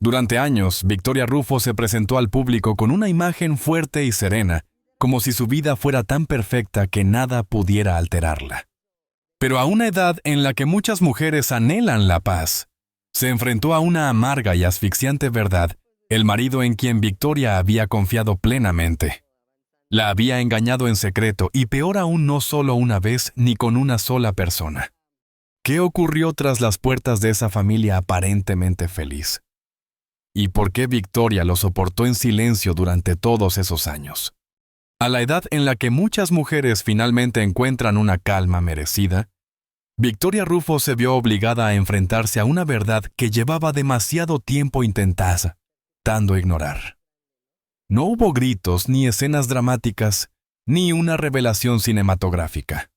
Durante años, Victoria Rufo se presentó al público con una imagen fuerte y serena, como si su vida fuera tan perfecta que nada pudiera alterarla. Pero a una edad en la que muchas mujeres anhelan la paz, se enfrentó a una amarga y asfixiante verdad, el marido en quien Victoria había confiado plenamente. La había engañado en secreto y peor aún no solo una vez ni con una sola persona. ¿Qué ocurrió tras las puertas de esa familia aparentemente feliz? ¿Y por qué Victoria lo soportó en silencio durante todos esos años? A la edad en la que muchas mujeres finalmente encuentran una calma merecida, Victoria Rufo se vio obligada a enfrentarse a una verdad que llevaba demasiado tiempo intentando ignorar. No hubo gritos, ni escenas dramáticas, ni una revelación cinematográfica.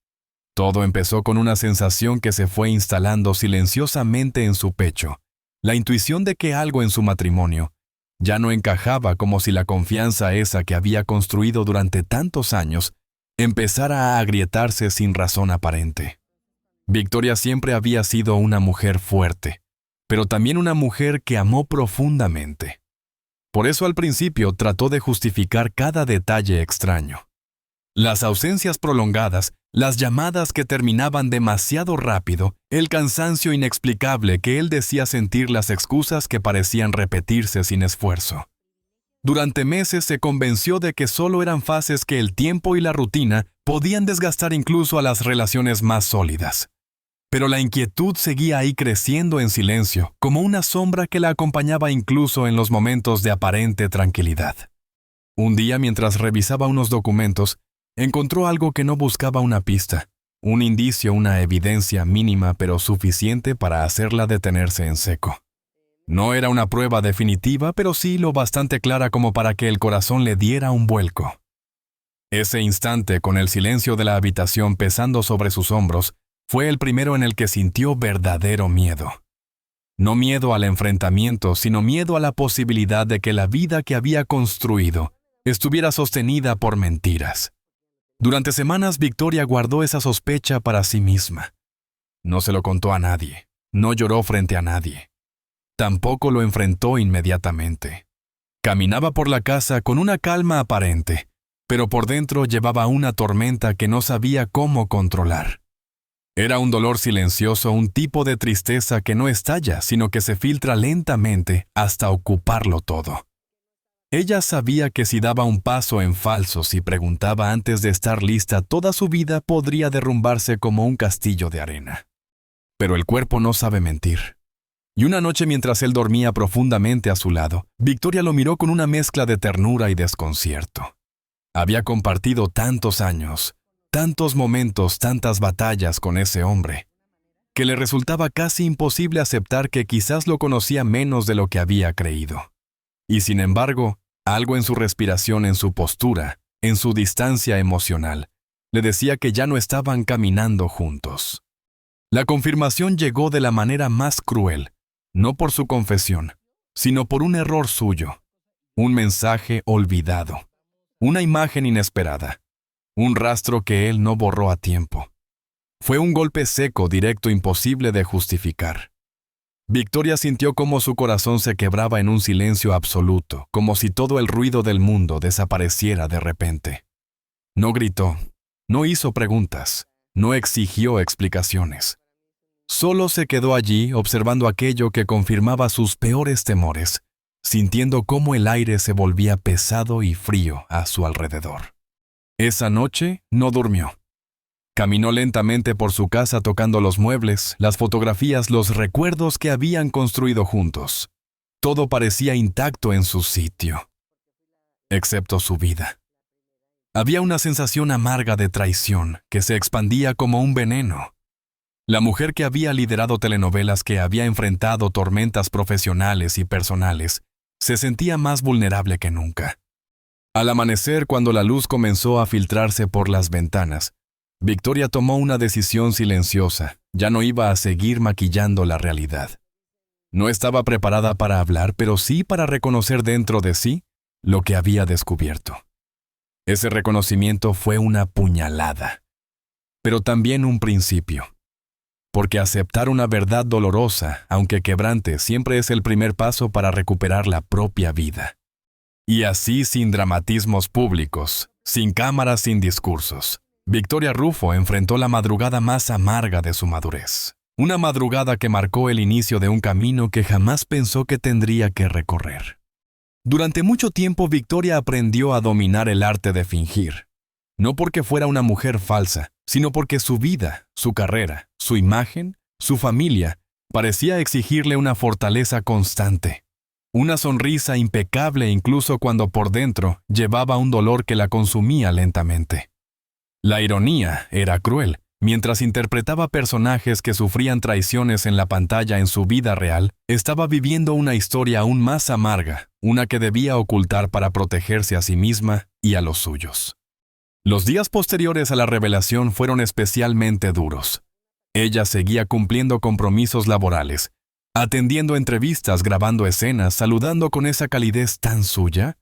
Todo empezó con una sensación que se fue instalando silenciosamente en su pecho, la intuición de que algo en su matrimonio ya no encajaba, como si la confianza esa que había construido durante tantos años empezara a agrietarse sin razón aparente. Victoria siempre había sido una mujer fuerte, pero también una mujer que amó profundamente. Por eso al principio trató de justificar cada detalle extraño. Las ausencias prolongadas, las llamadas que terminaban demasiado rápido, el cansancio inexplicable que él decía sentir, las excusas que parecían repetirse sin esfuerzo. Durante meses se convenció de que solo eran fases que el tiempo y la rutina podían desgastar incluso a las relaciones más sólidas. Pero la inquietud seguía ahí creciendo en silencio, como una sombra que la acompañaba incluso en los momentos de aparente tranquilidad. Un día, mientras revisaba unos documentos, encontró algo que no buscaba una pista, un indicio, una evidencia mínima pero suficiente para hacerla detenerse en seco. No era una prueba definitiva, pero sí lo bastante clara como para que el corazón le diera un vuelco. Ese instante, con el silencio de la habitación pesando sobre sus hombros, fue el primero en el que sintió verdadero miedo. No miedo al enfrentamiento, sino miedo a la posibilidad de que la vida que había construido estuviera sostenida por mentiras. Durante semanas Victoria guardó esa sospecha para sí misma. No se lo contó a nadie, no lloró frente a nadie. Tampoco lo enfrentó inmediatamente. Caminaba por la casa con una calma aparente, pero por dentro llevaba una tormenta que no sabía cómo controlar. Era un dolor silencioso, un tipo de tristeza que no estalla, sino que se filtra lentamente hasta ocuparlo todo. Ella sabía que si daba un paso en falso, si preguntaba antes de estar lista, toda su vida podría derrumbarse como un castillo de arena. Pero el cuerpo no sabe mentir. Y una noche, mientras él dormía profundamente a su lado, Victoria lo miró con una mezcla de ternura y desconcierto. Había compartido tantos años, tantos momentos, tantas batallas con ese hombre, que le resultaba casi imposible aceptar que quizás lo conocía menos de lo que había creído. Y sin embargo, algo en su respiración, en su postura, en su distancia emocional, le decía que ya no estaban caminando juntos. La confirmación llegó de la manera más cruel, no por su confesión, sino por un error suyo, un mensaje olvidado, una imagen inesperada, un rastro que él no borró a tiempo. Fue un golpe seco, directo, imposible de justificar. Victoria sintió cómo su corazón se quebraba en un silencio absoluto, como si todo el ruido del mundo desapareciera de repente. No gritó, no hizo preguntas, no exigió explicaciones. Solo se quedó allí observando aquello que confirmaba sus peores temores, sintiendo cómo el aire se volvía pesado y frío a su alrededor. Esa noche no durmió. Caminó lentamente por su casa tocando los muebles, las fotografías, los recuerdos que habían construido juntos. Todo parecía intacto en su sitio, excepto su vida. Había una sensación amarga de traición que se expandía como un veneno. La mujer que había liderado telenovelas, que había enfrentado tormentas profesionales y personales, se sentía más vulnerable que nunca. Al amanecer, cuando la luz comenzó a filtrarse por las ventanas, Victoria tomó una decisión silenciosa. Ya no iba a seguir maquillando la realidad. No estaba preparada para hablar, pero sí para reconocer dentro de sí lo que había descubierto. Ese reconocimiento fue una puñalada, pero también un principio. porque aceptar una verdad dolorosa, aunque quebrante, siempre es el primer paso para recuperar la propia vida. Y así, sin dramatismos públicos, sin cámaras, sin discursos, Victoria Rufo enfrentó la madrugada más amarga de su madurez. Una madrugada que marcó el inicio de un camino que jamás pensó que tendría que recorrer. Durante mucho tiempo, Victoria aprendió a dominar el arte de fingir. No porque fuera una mujer falsa, sino porque su vida, su carrera, su imagen, su familia, parecía exigirle una fortaleza constante. Una sonrisa impecable incluso cuando por dentro llevaba un dolor que la consumía lentamente. La ironía era cruel. Mientras interpretaba personajes que sufrían traiciones en la pantalla en su vida real, estaba viviendo una historia aún más amarga, una que debía ocultar para protegerse a sí misma y a los suyos. Los días posteriores a la revelación fueron especialmente duros. Ella seguía cumpliendo compromisos laborales, atendiendo entrevistas, grabando escenas, saludando con esa calidez tan suya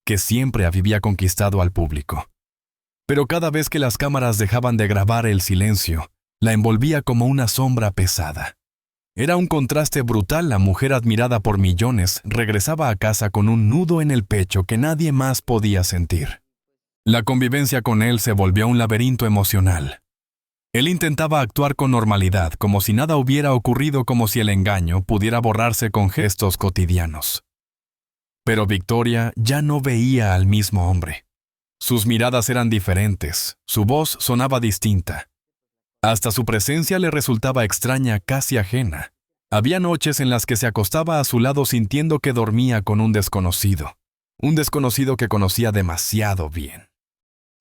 que siempre había conquistado al público. Pero cada vez que las cámaras dejaban de grabar, el silencio la envolvía como una sombra pesada. Era un contraste brutal. La mujer admirada por millones regresaba a casa con un nudo en el pecho que nadie más podía sentir. La convivencia con él se volvió un laberinto emocional. Él intentaba actuar con normalidad, como si nada hubiera ocurrido, como si el engaño pudiera borrarse con gestos cotidianos. Pero Victoria ya no veía al mismo hombre. Sus miradas eran diferentes, su voz sonaba distinta. Hasta su presencia le resultaba extraña, casi ajena. Había noches en las que se acostaba a su lado sintiendo que dormía con un desconocido que conocía demasiado bien.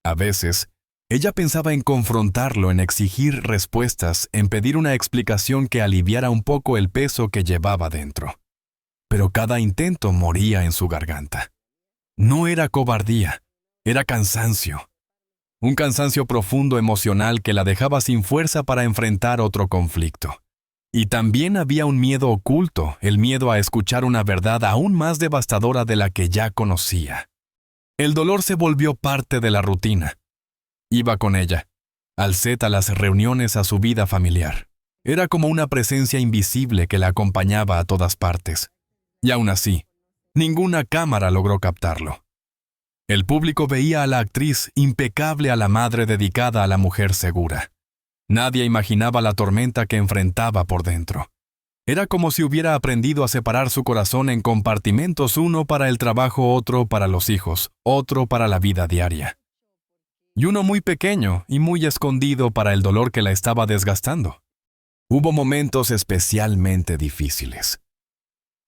A veces, ella pensaba en confrontarlo, en exigir respuestas, en pedir una explicación que aliviara un poco el peso que llevaba dentro. Pero cada intento moría en su garganta. No era cobardía. Era cansancio. Un cansancio profundo emocional que la dejaba sin fuerza para enfrentar otro conflicto. Y también había un miedo oculto, el miedo a escuchar una verdad aún más devastadora de la que ya conocía. El dolor se volvió parte de la rutina. Iba con ella, al set, a las reuniones, a su vida familiar. Era como una presencia invisible que la acompañaba a todas partes. Y aún así, ninguna cámara logró captarlo. El público veía a la actriz impecable, a la madre dedicada, a la mujer segura. Nadie imaginaba la tormenta que enfrentaba por dentro. Era como si hubiera aprendido a separar su corazón en compartimentos, uno para el trabajo, otro para los hijos, otro para la vida diaria. Y uno muy pequeño y muy escondido para el dolor que la estaba desgastando. Hubo momentos especialmente difíciles.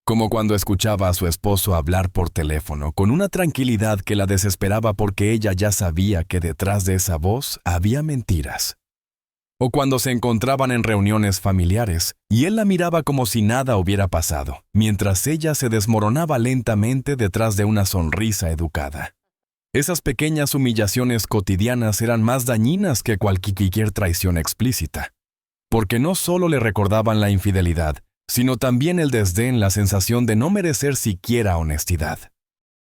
Como cuando escuchaba a su esposo hablar por teléfono con una tranquilidad que la desesperaba porque ella ya sabía que detrás de esa voz había mentiras. O cuando se encontraban en reuniones familiares y él la miraba como si nada hubiera pasado, mientras ella se desmoronaba lentamente detrás de una sonrisa educada. Esas pequeñas humillaciones cotidianas eran más dañinas que cualquier traición explícita, porque no solo le recordaban la infidelidad, sino también el desdén, la sensación de no merecer siquiera honestidad.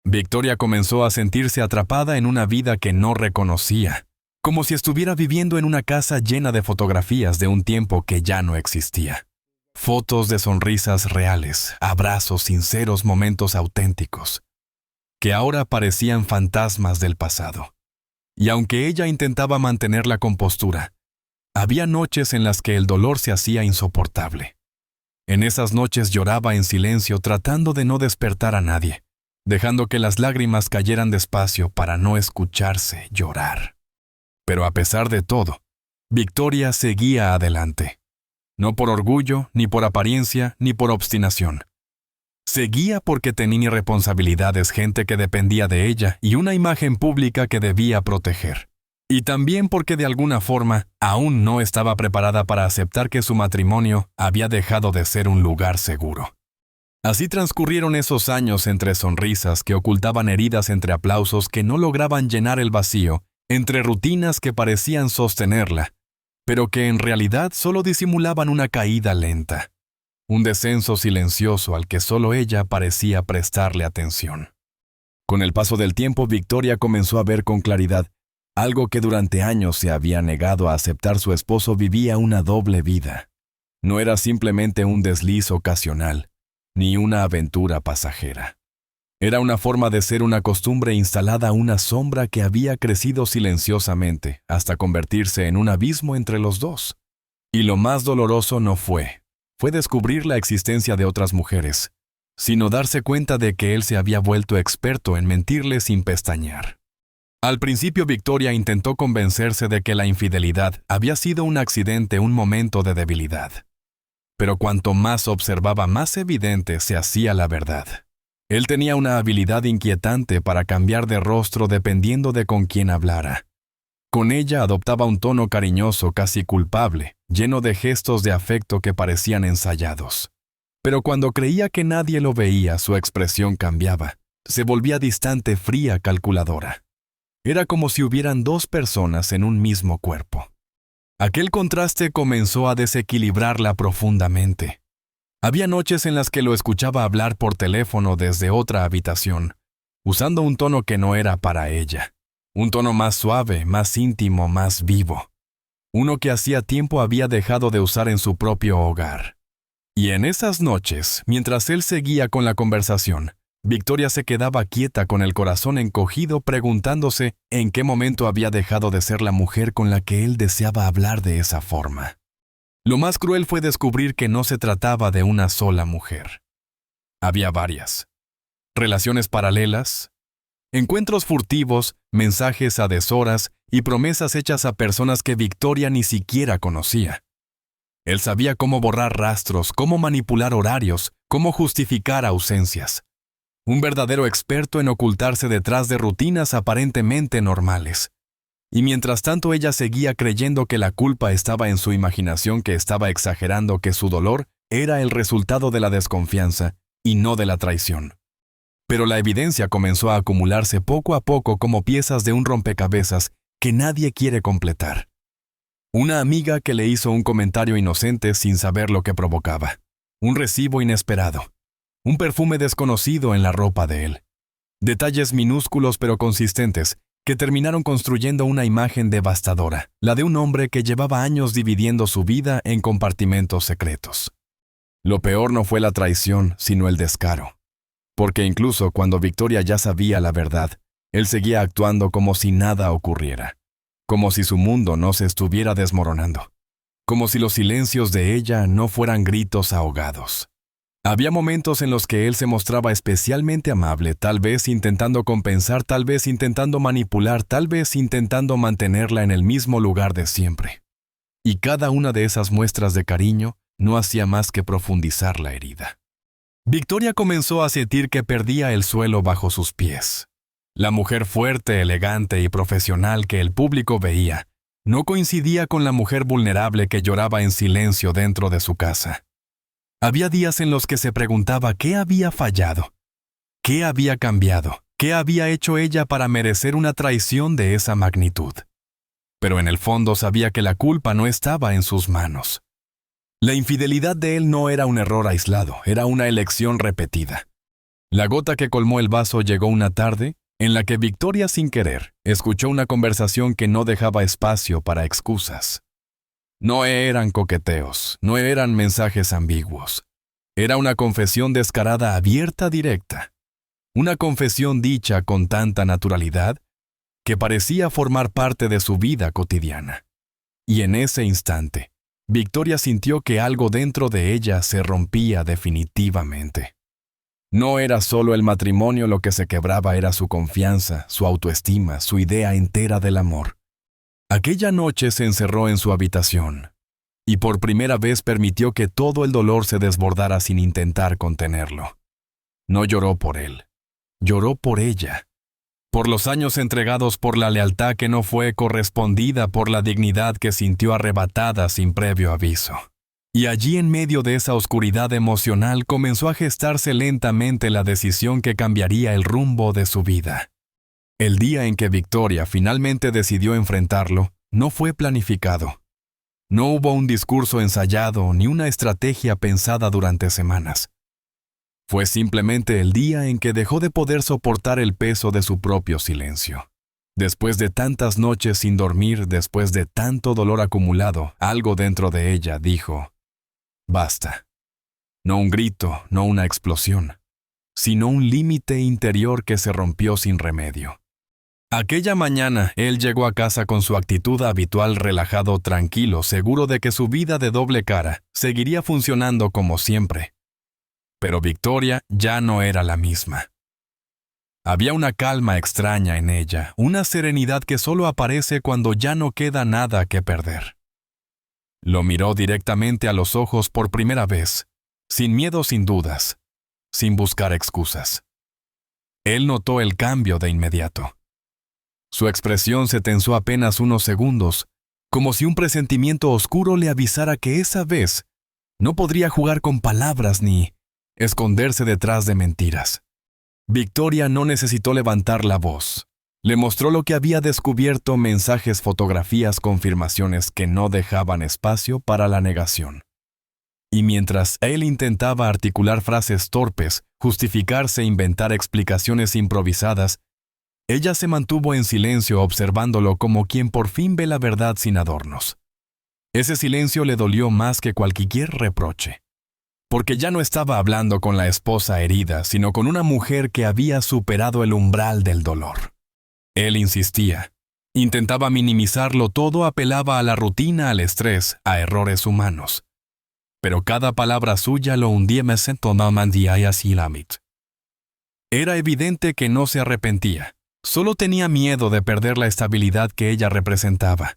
Victoria comenzó a sentirse atrapada en una vida que no reconocía, como si estuviera viviendo en una casa llena de fotografías de un tiempo que ya no existía. Fotos de sonrisas reales, abrazos sinceros, momentos auténticos, que ahora parecían fantasmas del pasado. Y aunque ella intentaba mantener la compostura, había noches en las que el dolor se hacía insoportable. En esas noches lloraba en silencio, tratando de no despertar a nadie, dejando que las lágrimas cayeran despacio para no escucharse llorar. Pero a pesar de todo, Victoria seguía adelante. No por orgullo, ni por apariencia, ni por obstinación. Seguía porque tenía responsabilidades, gente que dependía de ella y una imagen pública que debía proteger. Y también porque de alguna forma aún no estaba preparada para aceptar que su matrimonio había dejado de ser un lugar seguro. Así transcurrieron esos años entre sonrisas que ocultaban heridas, entre aplausos que no lograban llenar el vacío, entre rutinas que parecían sostenerla, pero que en realidad solo disimulaban una caída lenta, un descenso silencioso al que solo ella parecía prestarle atención. Con el paso del tiempo, Victoria comenzó a ver con claridad algo que durante años se había negado a aceptar. Su esposo vivía una doble vida. No era simplemente un desliz ocasional, ni una aventura pasajera. Era una forma de ser, una costumbre instalada, una sombra que había crecido silenciosamente hasta convertirse en un abismo entre los dos. Y lo más doloroso no fue descubrir la existencia de otras mujeres, sino darse cuenta de que él se había vuelto experto en mentirle sin pestañear. Al principio Victoria intentó convencerse de que la infidelidad había sido un accidente, un momento de debilidad. Pero cuanto más observaba, más evidente se hacía la verdad. Él tenía una habilidad inquietante para cambiar de rostro dependiendo de con quién hablara. Con ella adoptaba un tono cariñoso, casi culpable, lleno de gestos de afecto que parecían ensayados. Pero cuando creía que nadie lo veía, su expresión cambiaba. Se volvía distante, fría, calculadora. Era como si hubieran dos personas en un mismo cuerpo. Aquel contraste comenzó a desequilibrarla profundamente. Había noches en las que lo escuchaba hablar por teléfono desde otra habitación, usando un tono que no era para ella. Un tono más suave, más íntimo, más vivo. Uno que hacía tiempo había dejado de usar en su propio hogar. Y en esas noches, mientras él seguía con la conversación, Victoria se quedaba quieta con el corazón encogido, preguntándose en qué momento había dejado de ser la mujer con la que él deseaba hablar de esa forma. Lo más cruel fue descubrir que no se trataba de una sola mujer. Había varias. Relaciones paralelas, encuentros furtivos, mensajes a deshoras y promesas hechas a personas que Victoria ni siquiera conocía. Él sabía cómo borrar rastros, cómo manipular horarios, cómo justificar ausencias. Un verdadero experto en ocultarse detrás de rutinas aparentemente normales. Y mientras tanto ella seguía creyendo que la culpa estaba en su imaginación, que estaba exagerando, que su dolor era el resultado de la desconfianza y no de la traición. Pero la evidencia comenzó a acumularse poco a poco como piezas de un rompecabezas que nadie quiere completar. Una amiga que le hizo un comentario inocente sin saber lo que provocaba. Un recibo inesperado. Un perfume desconocido en la ropa de él. Detalles minúsculos pero consistentes que terminaron construyendo una imagen devastadora, la de un hombre que llevaba años dividiendo su vida en compartimentos secretos. Lo peor no fue la traición, sino el descaro. Porque incluso cuando Victoria ya sabía la verdad, él seguía actuando como si nada ocurriera, como si su mundo no se estuviera desmoronando, como si los silencios de ella no fueran gritos ahogados. Había momentos en los que él se mostraba especialmente amable, tal vez intentando compensar, tal vez intentando manipular, tal vez intentando mantenerla en el mismo lugar de siempre. Y cada una de esas muestras de cariño no hacía más que profundizar la herida. Victoria comenzó a sentir que perdía el suelo bajo sus pies. La mujer fuerte, elegante y profesional que el público veía no coincidía con la mujer vulnerable que lloraba en silencio dentro de su casa. Había días en los que se preguntaba qué había fallado, qué había cambiado, qué había hecho ella para merecer una traición de esa magnitud. Pero en el fondo sabía que la culpa no estaba en sus manos. La infidelidad de él no era un error aislado, era una elección repetida. La gota que colmó el vaso llegó una tarde en la que Victoria, sin querer, escuchó una conversación que no dejaba espacio para excusas. No eran coqueteos, no eran mensajes ambiguos. Era una confesión descarada, abierta, directa. Una confesión dicha con tanta naturalidad que parecía formar parte de su vida cotidiana. Y en ese instante, Victoria sintió que algo dentro de ella se rompía definitivamente. No era solo el matrimonio lo que se quebraba, era su confianza, su autoestima, su idea entera del amor. Aquella noche se encerró en su habitación y por primera vez permitió que todo el dolor se desbordara sin intentar contenerlo. No lloró por él, lloró por ella, por los años entregados, por la lealtad que no fue correspondida, por la dignidad que sintió arrebatada sin previo aviso. Y allí en medio de esa oscuridad emocional comenzó a gestarse lentamente la decisión que cambiaría el rumbo de su vida. El día en que Victoria finalmente decidió enfrentarlo, no fue planificado. No hubo un discurso ensayado ni una estrategia pensada durante semanas. Fue simplemente el día en que dejó de poder soportar el peso de su propio silencio. Después de tantas noches sin dormir, después de tanto dolor acumulado, algo dentro de ella dijo: Basta. No un grito, no una explosión, sino un límite interior que se rompió sin remedio. Aquella mañana, él llegó a casa con su actitud habitual, relajado, tranquilo, seguro de que su vida de doble cara seguiría funcionando como siempre. Pero Victoria ya no era la misma. Había una calma extraña en ella, una serenidad que solo aparece cuando ya no queda nada que perder. Lo miró directamente a los ojos por primera vez, sin miedo, sin dudas, sin buscar excusas. Él notó el cambio de inmediato. Su expresión se tensó apenas unos segundos, como si un presentimiento oscuro le avisara que esa vez no podría jugar con palabras ni esconderse detrás de mentiras. Victoria no necesitó levantar la voz. Le mostró lo que había descubierto: mensajes, fotografías, confirmaciones que no dejaban espacio para la negación. Y mientras él intentaba articular frases torpes, justificarse e inventar explicaciones improvisadas, ella se mantuvo en silencio, observándolo como quien por fin ve la verdad sin adornos. Ese silencio le dolió más que cualquier reproche, porque ya no estaba hablando con la esposa herida, sino con una mujer que había superado el umbral del dolor. Él insistía, intentaba minimizarlo todo, apelaba a la rutina, al estrés, a errores humanos. Pero cada palabra suya lo hundía más en Tomamandía y Asilamit. Era evidente que no se arrepentía, solo tenía miedo de perder la estabilidad que ella representaba.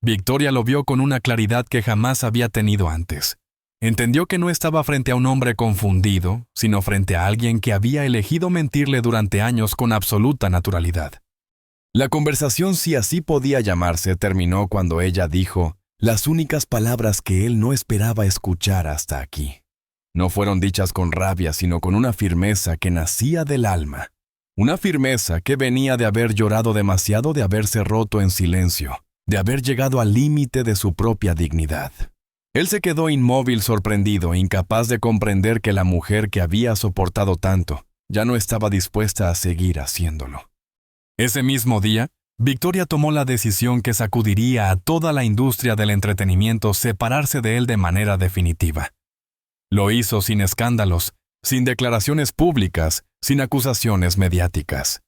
Victoria lo vio con una claridad que jamás había tenido antes. Entendió que no estaba frente a un hombre confundido, sino frente a alguien que había elegido mentirle durante años con absoluta naturalidad. La conversación, si así podía llamarse, terminó cuando ella dijo las únicas palabras que él no esperaba escuchar hasta aquí. No fueron dichas con rabia, sino con una firmeza que nacía del alma. Una firmeza que venía de haber llorado demasiado, de haberse roto en silencio, de haber llegado al límite de su propia dignidad. Él se quedó inmóvil, sorprendido, incapaz de comprender que la mujer que había soportado tanto ya no estaba dispuesta a seguir haciéndolo. Ese mismo día, Victoria tomó la decisión que sacudiría a toda la industria del entretenimiento: separarse de él de manera definitiva. Lo hizo sin escándalos, sin declaraciones públicas, sin acusaciones mediáticas.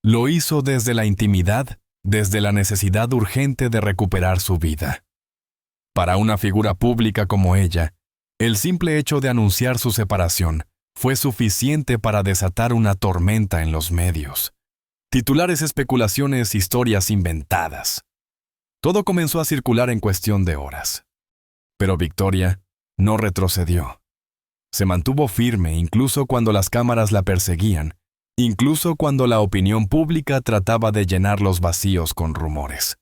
Lo hizo desde la intimidad, desde la necesidad urgente de recuperar su vida. Para una figura pública como ella, el simple hecho de anunciar su separación fue suficiente para desatar una tormenta en los medios. Titulares, especulaciones, historias inventadas. Todo comenzó a circular en cuestión de horas. Pero Victoria no retrocedió. Se mantuvo firme incluso cuando las cámaras la perseguían, incluso cuando la opinión pública trataba de llenar los vacíos con rumores.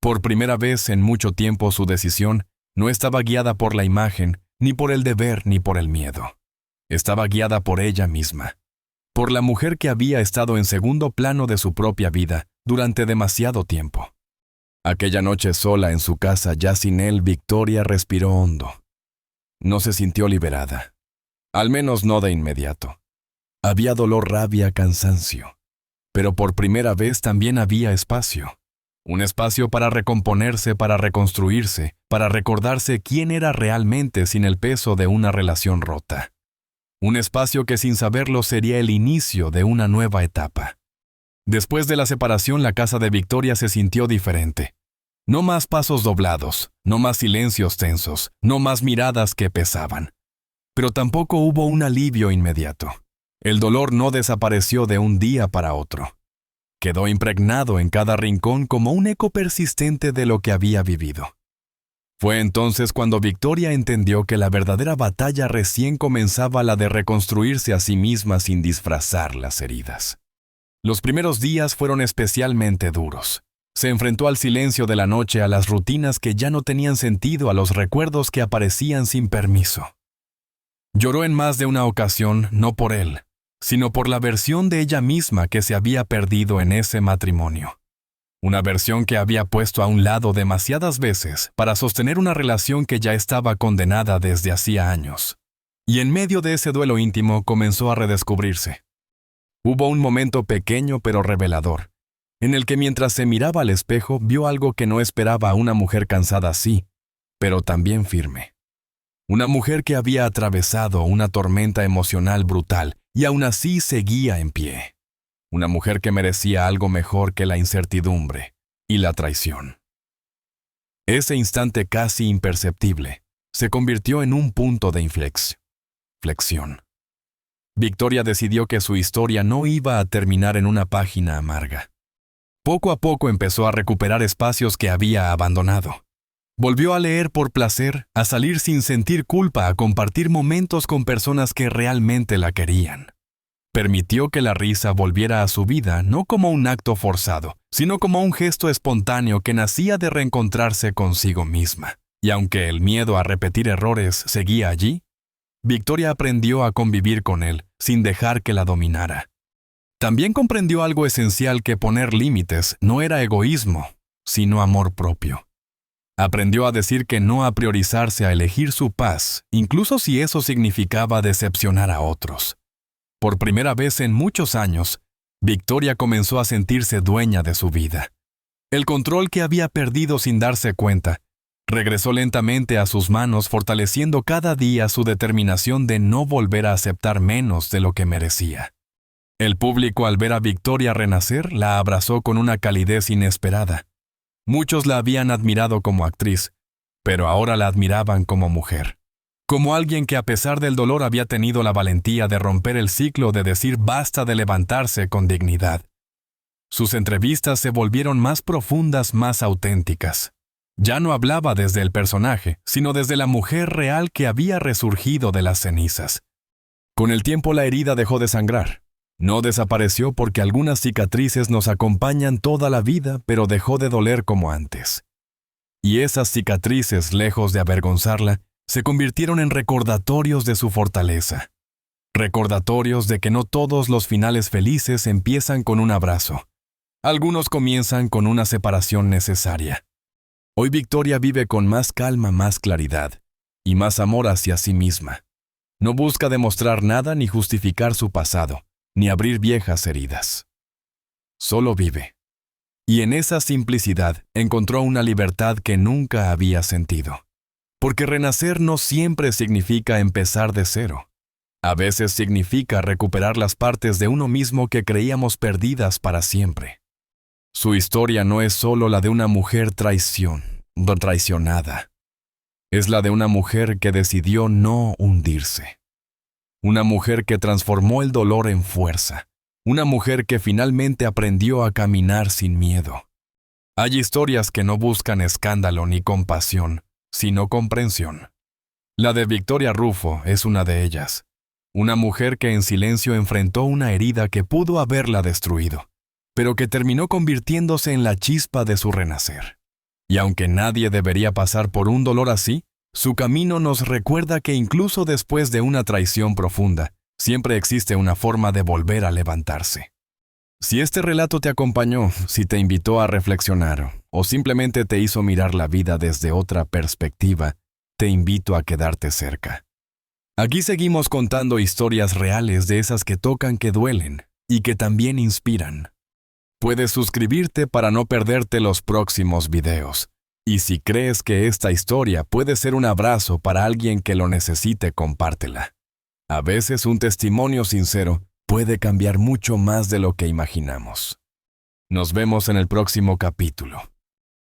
Por primera vez en mucho tiempo su decisión no estaba guiada por la imagen, ni por el deber, ni por el miedo. Estaba guiada por ella misma, por la mujer que había estado en segundo plano de su propia vida durante demasiado tiempo. Aquella noche sola en su casa, ya sin él, Victoria respiró hondo. No se sintió liberada, al menos no de inmediato. Había dolor, rabia, cansancio, pero por primera vez también había espacio. Un espacio para recomponerse, para reconstruirse, para recordarse quién era realmente sin el peso de una relación rota. Un espacio que sin saberlo sería el inicio de una nueva etapa. Después de la separación, la casa de Victoria se sintió diferente. No más pasos doblados, no más silencios tensos, no más miradas que pesaban. Pero tampoco hubo un alivio inmediato. El dolor no desapareció de un día para otro. Quedó impregnado en cada rincón como un eco persistente de lo que había vivido. Fue entonces cuando Victoria entendió que la verdadera batalla recién comenzaba, la de reconstruirse a sí misma sin disfrazar las heridas. Los primeros días fueron especialmente duros. Se enfrentó al silencio de la noche, a las rutinas que ya no tenían sentido, a los recuerdos que aparecían sin permiso. Lloró en más de una ocasión, no por él, sino por la versión de ella misma que se había perdido en ese matrimonio. Una versión que había puesto a un lado demasiadas veces para sostener una relación que ya estaba condenada desde hacía años. Y en medio de ese duelo íntimo comenzó a redescubrirse. Hubo un momento pequeño pero revelador, en el que mientras se miraba al espejo vio algo que no esperaba a una mujer cansada así, pero también firme. Una mujer que había atravesado una tormenta emocional brutal y aún así seguía en pie. Una mujer que merecía algo mejor que la incertidumbre y la traición. Ese instante casi imperceptible se convirtió en un punto de inflexión. Victoria decidió que su historia no iba a terminar en una página amarga. Poco a poco empezó a recuperar espacios que había abandonado. Volvió a leer por placer, a salir sin sentir culpa, a compartir momentos con personas que realmente la querían. Permitió que la risa volviera a su vida no como un acto forzado, sino como un gesto espontáneo que nacía de reencontrarse consigo misma. Y aunque el miedo a repetir errores seguía allí, Victoria aprendió a convivir con él sin dejar que la dominara. También comprendió algo esencial: que poner límites no era egoísmo, sino amor propio. Aprendió a decir que no, a priorizarse, a elegir su paz, incluso si eso significaba decepcionar a otros. Por primera vez en muchos años, Victoria comenzó a sentirse dueña de su vida. El control que había perdido sin darse cuenta regresó lentamente a sus manos, fortaleciendo cada día su determinación de no volver a aceptar menos de lo que merecía. El público, al ver a Victoria renacer, la abrazó con una calidez inesperada. Muchos la habían admirado como actriz, pero ahora la admiraban como mujer. Como alguien que, a pesar del dolor, había tenido la valentía de romper el ciclo, de decir basta, de levantarse con dignidad. Sus entrevistas se volvieron más profundas, más auténticas. Ya no hablaba desde el personaje, sino desde la mujer real que había resurgido de las cenizas. Con el tiempo la herida dejó de sangrar. No desapareció porque algunas cicatrices nos acompañan toda la vida, pero dejó de doler como antes. Y esas cicatrices, lejos de avergonzarla, se convirtieron en recordatorios de su fortaleza. Recordatorios de que no todos los finales felices empiezan con un abrazo. Algunos comienzan con una separación necesaria. Hoy Victoria vive con más calma, más claridad y más amor hacia sí misma. No busca demostrar nada ni justificar su pasado, ni abrir viejas heridas. Solo vive. Y en esa simplicidad encontró una libertad que nunca había sentido. Porque renacer no siempre significa empezar de cero. A veces significa recuperar las partes de uno mismo que creíamos perdidas para siempre. Su historia no es solo la de una mujer traicionada. Es la de una mujer que decidió no hundirse. Una mujer que transformó el dolor en fuerza. Una mujer que finalmente aprendió a caminar sin miedo. Hay historias que no buscan escándalo ni compasión, sino comprensión. La de Victoria Rufo es una de ellas. Una mujer que en silencio enfrentó una herida que pudo haberla destruido, pero que terminó convirtiéndose en la chispa de su renacer. Y aunque nadie debería pasar por un dolor así, su camino nos recuerda que incluso después de una traición profunda, siempre existe una forma de volver a levantarse. Si este relato te acompañó, si te invitó a reflexionar o simplemente te hizo mirar la vida desde otra perspectiva, te invito a quedarte cerca. Aquí seguimos contando historias reales, de esas que tocan, que duelen y que también inspiran. Puedes suscribirte para no perderte los próximos videos. Y si crees que esta historia puede ser un abrazo para alguien que lo necesite, compártela. A veces un testimonio sincero puede cambiar mucho más de lo que imaginamos. Nos vemos en el próximo capítulo.